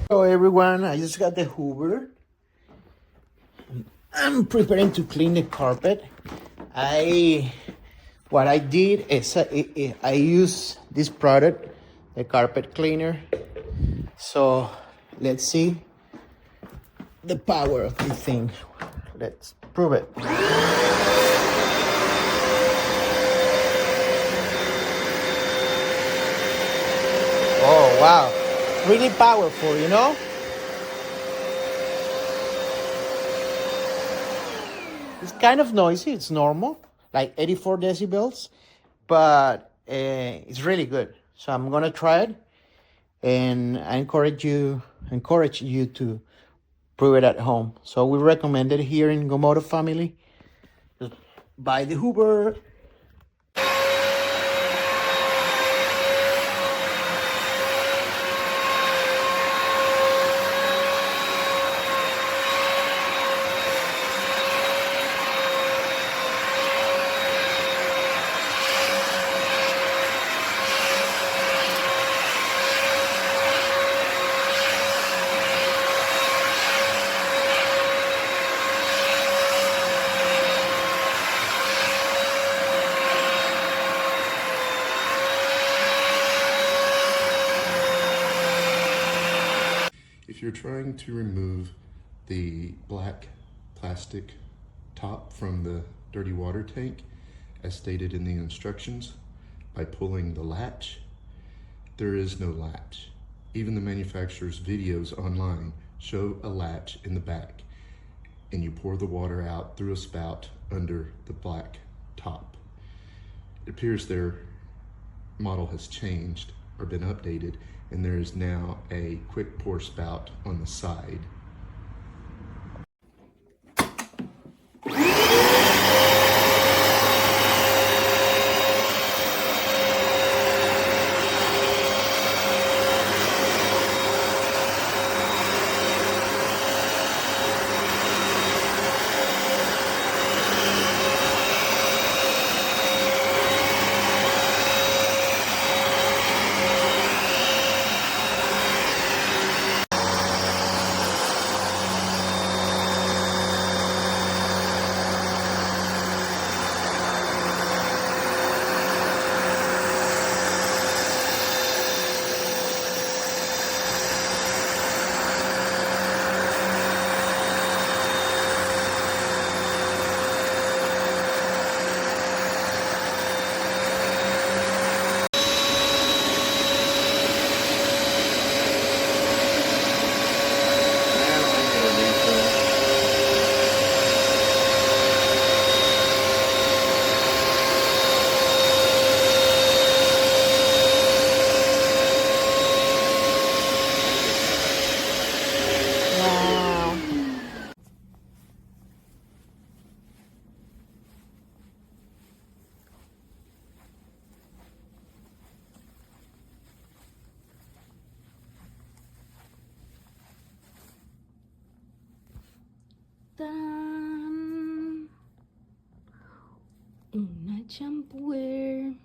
Hello everyone, I just got the Hoover. I'm preparing to clean the carpet. What I did is I use this product, the carpet cleaner. So let's see the power of this thing. Let's prove it. Oh wow, really powerful, you know? It's kind of noisy, it's normal, like 84 decibels, but it's really good. So I'm gonna try it, and I encourage you to prove it at home. So we recommend it here in Gomoto family. Just buy the Hoover. If you're trying to remove the black plastic top from the dirty water tank, as stated in the instructions, by pulling the latch, there is no latch. Even the manufacturer's videos online show a latch in the back, and you pour the water out through a spout under the black top. It appears their model has changed or been updated, and there is now a quick pour spout on the side. Tan. Una shampoo.